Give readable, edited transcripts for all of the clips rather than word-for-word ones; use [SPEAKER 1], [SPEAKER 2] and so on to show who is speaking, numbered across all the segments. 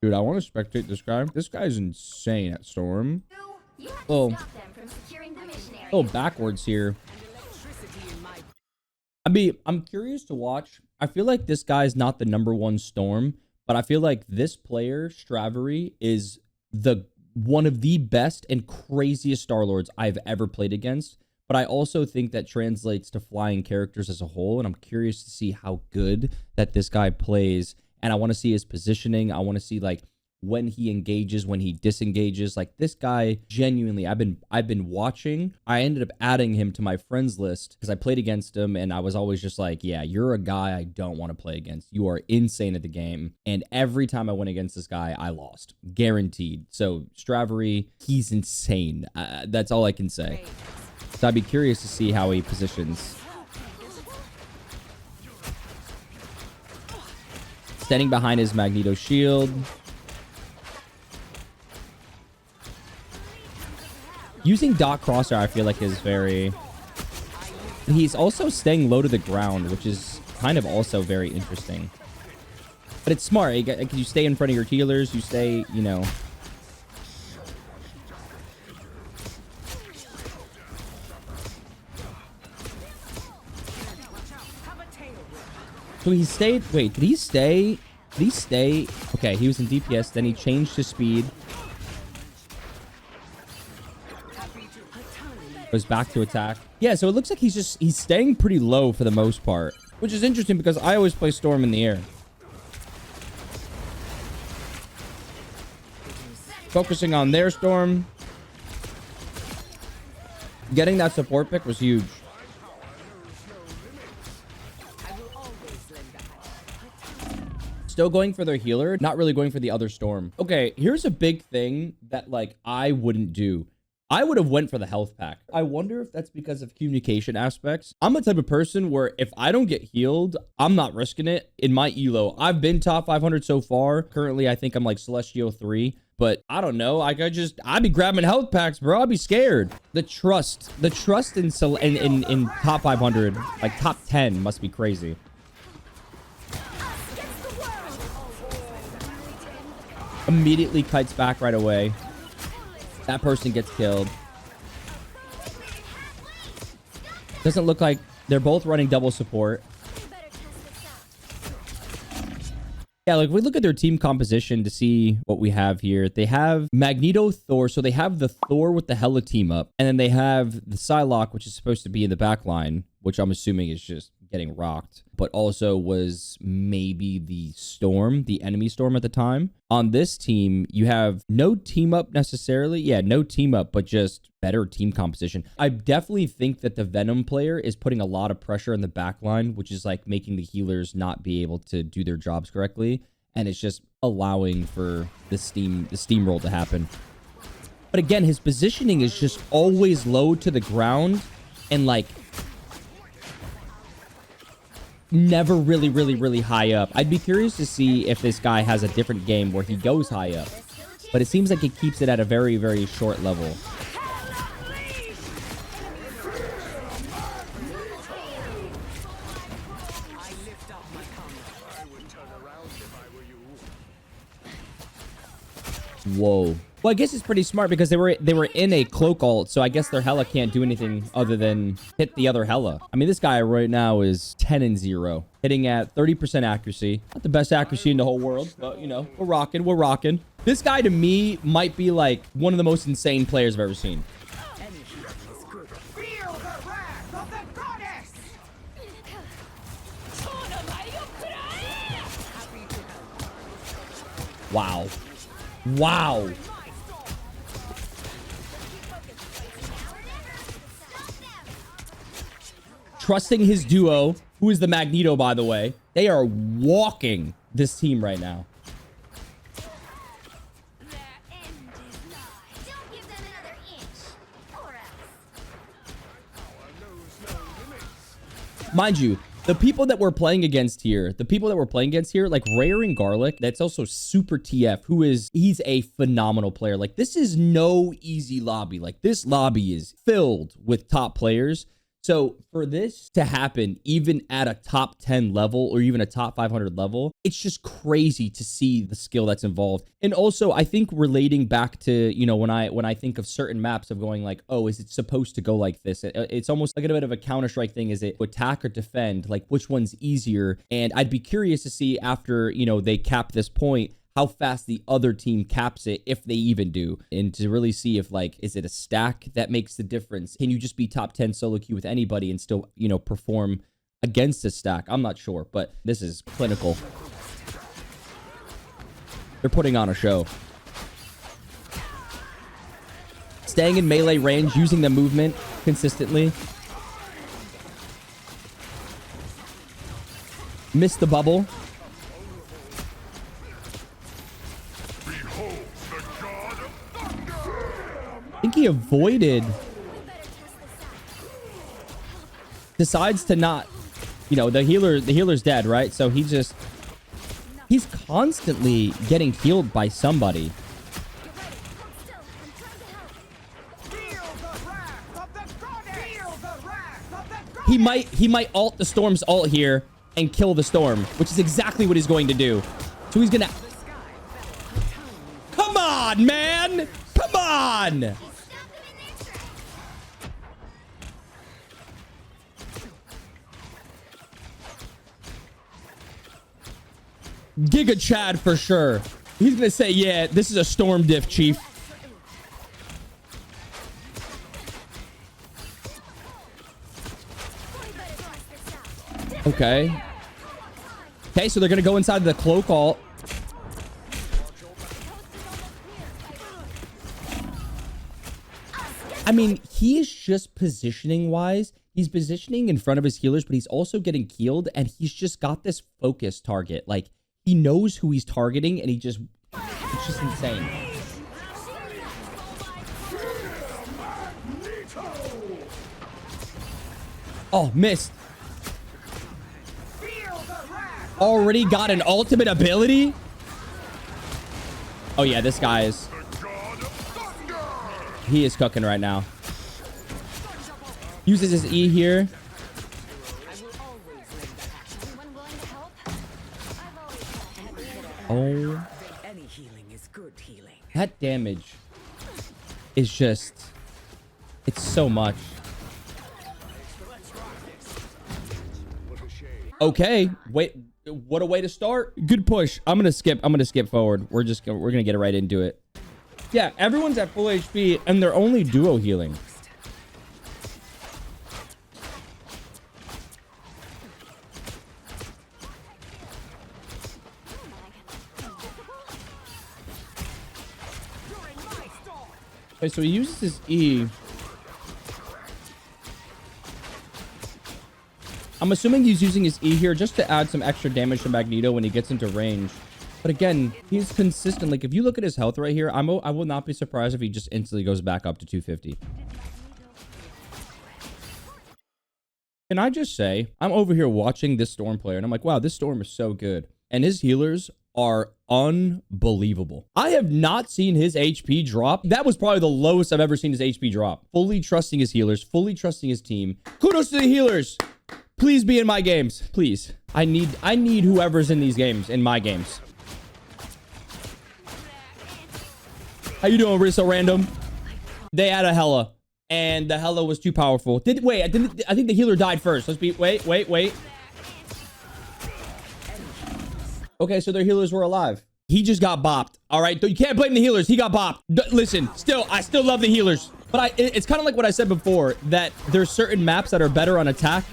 [SPEAKER 1] Dude, I want to spectate this guy. This guy's insane at Storm. Oh, oh, backwards here. I'm curious to watch. I feel like this guy's not the #1 Storm, but I feel like this player, Stravery, is the one of the best and craziest Starlords I've ever played against. But I also think that translates to flying characters as a whole, and I'm curious to see how good that this guy plays. And I want to see his positioning. I want to see like when he engages, when he disengages. Like this guy, genuinely, I've been watching. I ended up adding him to my friends list because I played against him, and I was always just like, yeah, you're a guy I don't want to play against. You are insane at the game. And every time I went against this guy, I lost, guaranteed. So Stravery, he's insane. That's all I can say. So I'd be curious to see how he positions. Standing behind his Magneto shield. Using Dot Crosshair, I feel like is very... He's also staying low to the ground, which is kind of also very interesting. But it's smart. You stay in front of your healers. You stay, you know... So he stayed... Wait, did he stay? Did he stay? Okay, he was in DPS. Then he changed his speed. Goes back to attack. Yeah, so it looks like he's staying pretty low for the most part. Which is interesting because I always play Storm in the air. Focusing on their Storm. Getting that support pick was huge. Still going for their healer, not really going for the other Storm. Okay, here's a big thing that like I wouldn't do. I would have went for the health pack. I wonder if that's because of communication aspects. I'm the type of person where if I don't get healed, I'm not risking it in my elo. I've been top 500 so far. Currently, I think I'm like Celestial 3. But I don't know. I'd be grabbing health packs, bro. I'd be scared. The trust in top 500, like top 10 must be crazy. Immediately kites back right away. That person gets killed. Doesn't look like they're both running double support. Yeah, like we look at their team composition to see what we have here. They have Magneto, Thor. So they have the Thor with the Hela team up. And then they have the Psylocke, which is supposed to be in the back line, which I'm assuming is just getting rocked, but also was maybe the Storm, the enemy Storm at the time. On this team, you have no team up necessarily. Yeah, no team up, but just better team composition. I definitely think that the Venom player is putting a lot of pressure on the back line, which is like making the healers not be able to do their jobs correctly. And it's just allowing for the steamroll to happen. But again, his positioning is just always low to the ground and like never really high up. I'd be curious to see if this guy has a different game where he goes high up. But it seems like he keeps it at a very short level. Whoa. Well, I guess it's pretty smart because they were in a cloak ult, so I guess their Hela can't do anything other than hit the other Hela. I mean, this guy right now is 10-0, hitting at 30% accuracy. Not the best accuracy in the whole world, but you know, we're rocking. This guy to me might be like one of the most insane players I've ever seen. Wow. Trusting his duo, who is the Magneto, by the way. They are walking this team right now. Mind you, the people that we're playing against here, like Rare and Garlic, that's also Super TF, he's a phenomenal player. Like, this is no easy lobby. Like, this lobby is filled with top players. So for this to happen, even at a top 10 level or even a top 500 level, it's just crazy to see the skill that's involved. And also, I think relating back to, you know, when I think of certain maps of going like, oh, is it supposed to go like this? It's almost like a bit of a Counter-Strike thing. Is it attack or defend? Like, which one's easier? And I'd be curious to see after, you know, they cap this point, how fast the other team caps it, if they even do, and to really see if, like, is it a stack that makes the difference? Can you just be top 10 solo queue with anybody and still, you know, perform against a stack? I'm not sure, but this is clinical. They're putting on a show. Staying in melee range, using the movement consistently. Missed the bubble. I think he avoided. Decides to not, you know, the healer's dead, right? So he's constantly getting healed by somebody. He might ult the Storm's ult here and kill the Storm, which is exactly what he's going to do. So he's gonna. Come on, man! Come on! Giga Chad for sure. He's gonna say, yeah, this is a Storm diff, Chief. Okay. Okay, so they're gonna go inside the cloak ult. I mean, he is just positioning wise. He's positioning in front of his healers, but he's also getting killed, and he's just got this focus target. Like, he knows who he's targeting, and it's just insane. Oh, missed. Already got an ultimate ability? Oh, yeah, this guy is... He is cooking right now. Uses his E here. Oh. That damage is just... It's so much. Okay. Wait. What a way to start. Good push. I'm gonna skip forward. We're gonna get right into it. Yeah, everyone's at full HP, and they're only duo healing. Okay, so he uses his E. I'm assuming he's using his E here just to add some extra damage to Magneto when he gets into range. But again, he's consistent. Like, if you look at his health right here, I will not be surprised if he just instantly goes back up to 250. Can I just say, I'm over here watching this Storm player, and I'm like, wow, this Storm is so good. And his healers are unbelievable. I have not seen his HP drop. That was probably the lowest I've ever seen his HP drop. Fully trusting his healers, fully trusting his team. Kudos to the healers. Please be in my games. Please. I need whoever's in these games, in my games. How you doing, Rizzo Random? They had a Hella, and the Hella was too powerful. I think the healer died first. Wait. Okay, so their healers were alive. He just got bopped. All right, you can't blame the healers. He got bopped. Listen, I still love the healers. But it's kind of like what I said before, that there's certain maps that are better on attack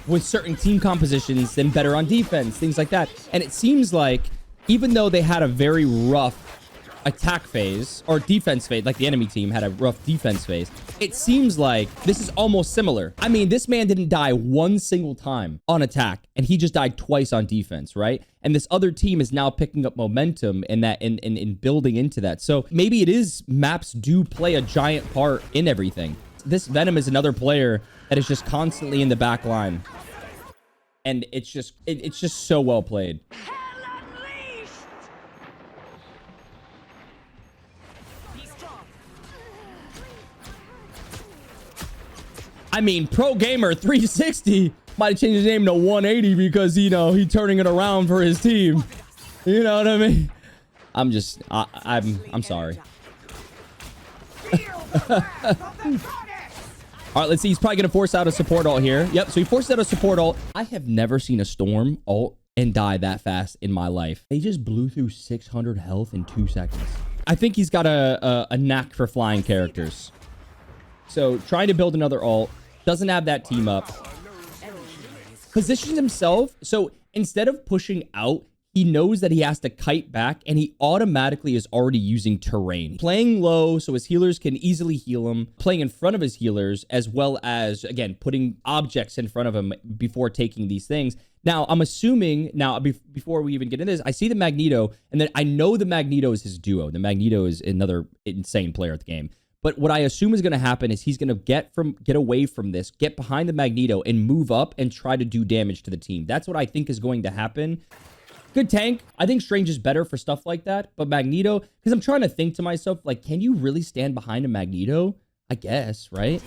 [SPEAKER 1] with certain team compositions than better on defense, things like that. And it seems like even though they had a very rough attack phase or defense phase, like the enemy team had a rough defense phase, it seems like this is almost similar. I mean, this man didn't die one single time on attack, and he just died twice on defense, right? And this other team is now picking up momentum in that, in building into that. So maybe it is, maps do play a giant part in everything. This Venom is another player that is just constantly in the back line, and it's just so well played. I mean, Pro Gamer 360 might have changed his name to 180 because, you know, he's turning it around for his team. You know what I mean? I'm sorry. All right, let's see. He's probably going to force out a support ult here. Yep, so he forced out a support ult. I have never seen a Storm ult and die that fast in my life. They just blew through 600 health in 2 seconds. I think he's got a knack for flying characters. So trying to build another ult. Doesn't have that team up. Positions himself. So instead of pushing out, he knows that he has to kite back, and he automatically is already using terrain. Playing low so his healers can easily heal him. Playing in front of his healers, as well as, again, putting objects in front of him before taking these things. Now, I'm assuming, before we even get into this, I see the Magneto, and then I know the Magneto is his duo. The Magneto is another insane player at the game. But what I assume is going to happen is he's going to get away from this, get behind the Magneto, and move up and try to do damage to the team. That's what I think is going to happen. Good tank. I think Strange is better for stuff like that. But Magneto, because I'm trying to think to myself, like, can you really stand behind a Magneto? I guess, right?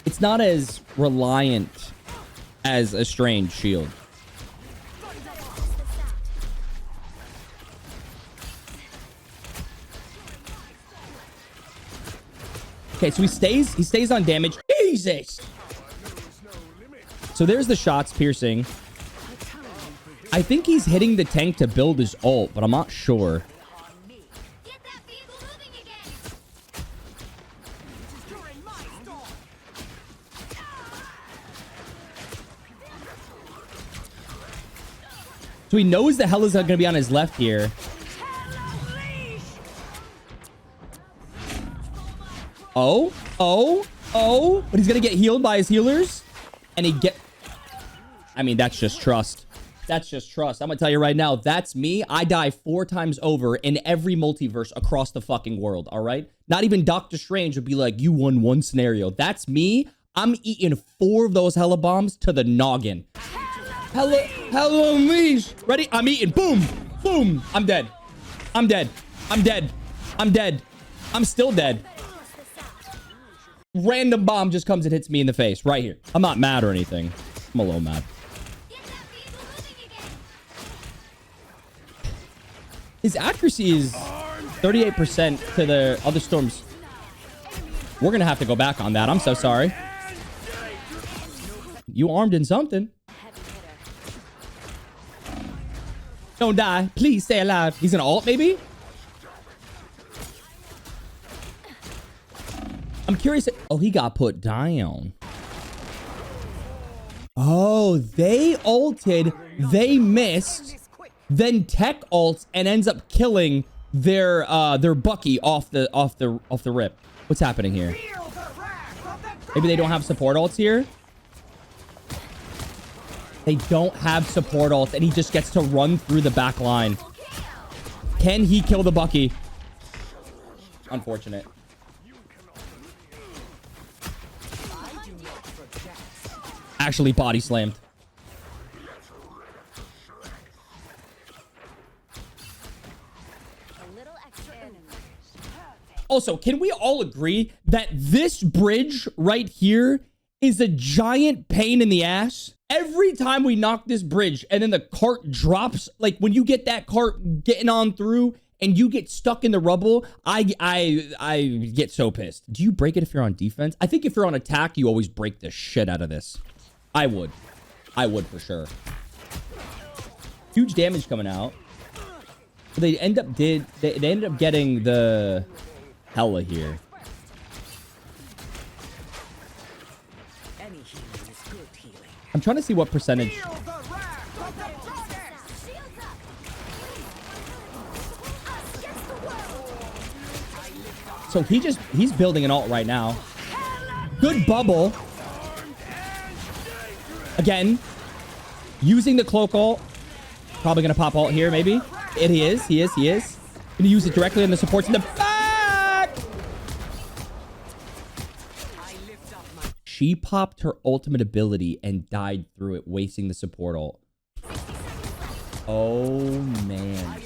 [SPEAKER 1] It's not as reliant as a Strange shield. Okay, so he stays on damage. Jesus! So there's the shots piercing. I think he's hitting the tank to build his ult, but I'm not sure. So he knows the hell is going to be on his left here. Oh. But he's going to get healed by his healers. And I mean, that's just trust. That's just trust. I'm going to tell you right now, that's me. I die 4 times over in every multiverse across the fucking world, all right? Not even Doctor Strange would be like, you won 1 scenario. That's me. I'm eating 4 of those hella bombs to the noggin. Hello, me. Ready? I'm eating. Boom. Boom. I'm dead. I'm dead. I'm dead. I'm dead. I'm still dead. Random bomb just comes and hits me in the face right here. I'm not mad or anything. I'm a little mad. His accuracy is 38% to the other Storms. We're going to have to go back on that. I'm so sorry. You armed in something. Don't die. Please stay alive. He's going to ult, maybe? I'm curious. Oh, he got put down. Oh, they ulted. They missed. Then tech ults and ends up killing their Bucky off the rip. What's happening here? Maybe they don't have support ults here. They don't have support ults, and he just gets to run through the back line. Can he kill the Bucky? Unfortunate. Actually body slammed. Also, can we all agree that this bridge right here is a giant pain in the ass? Every time we knock this bridge and then the cart drops, like when you get that cart getting on through and you get stuck in the rubble, I get so pissed. Do you break it if you're on defense? I think if you're on attack, you always break the shit out of this. I would for sure. Huge damage coming out. They ended up getting the hella here. I'm trying to see what percentage. So he's building an ult right now. Good bubble. Again, using the cloak ult. Probably gonna pop ult here, maybe. He is. Gonna use it directly on the supports in the back. She popped her ultimate ability and died through it, wasting the support ult. Oh man.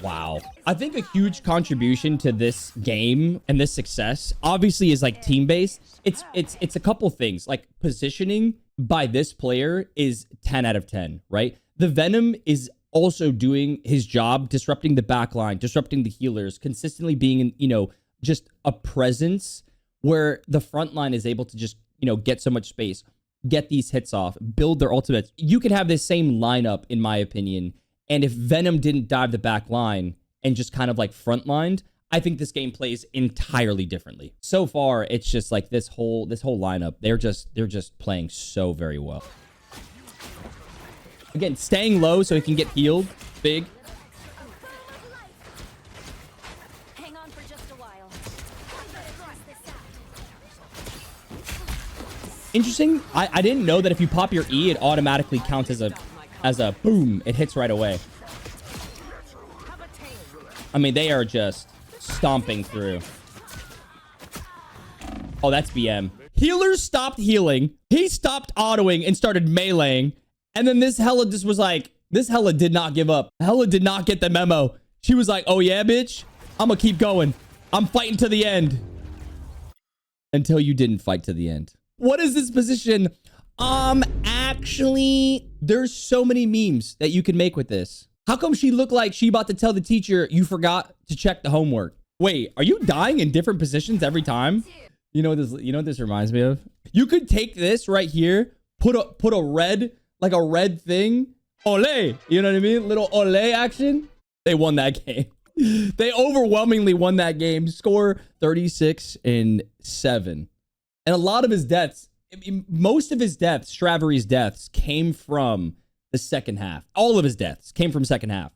[SPEAKER 1] Wow. I think a huge contribution to this game and this success obviously is like team-based. It's a couple things. Like positioning by this player is 10 out of 10, right? The Venom is also doing his job, disrupting the backline, disrupting the healers, consistently being, you know, just a presence where the front line is able to just, you know, get so much space, get these hits off, build their ultimates. You could have this same lineup, in my opinion, and if Venom didn't dive the back line and just kind of like frontlined, I think this game plays entirely differently. So far, it's just like this whole lineup, they're just playing so very well. Again, staying low so he can get healed, big.
[SPEAKER 2] Hang on for just a while.
[SPEAKER 1] Interesting. I didn't know that if you pop your E, it automatically counts as a boom. It hits right away. I mean, they are just stomping through. Oh, that's BM. Healers stopped healing. He stopped autoing and started meleeing. And then this Hella just was like, this Hella did not give up. Hella did not get the memo. She was like, oh yeah, bitch. I'm gonna keep going. I'm fighting to the end. Until you didn't fight to the end. What is this position? Actually, there's so many memes that you can make with this. How come she looked like she about to tell the teacher you forgot to check the homework? Wait, are you dying in different positions every time? You know what this reminds me of? You could take this right here, put a red, like a red thing. Ole, you know what I mean? Little ole action. They won that game. They overwhelmingly won that game. Score 36-7. And a lot of his deaths, most of his deaths, Straveri's deaths, came from the second half. All of his deaths came from second half.